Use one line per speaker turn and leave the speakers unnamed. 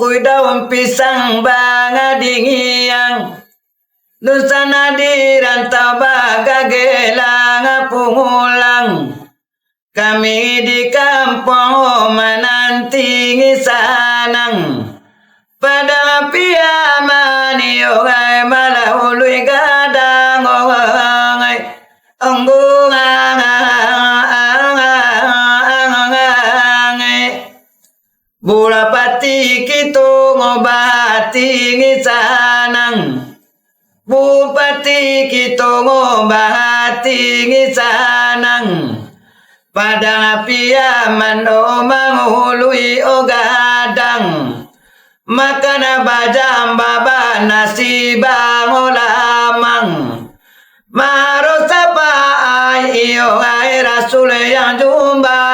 kui daun pisang banga dingiang Nusana di rantau bagagelang pungulang Kami di kampung menanti sanang Pada piamani ogai malahului gadang ogai Bula pati kito ngobati ngisanang Bupati kito ngobati ngisanang Padang piaman o manghului o gadang Makana bajam baba nasi bango lamang Maro sapa ay iyo ay rasul yang jumbang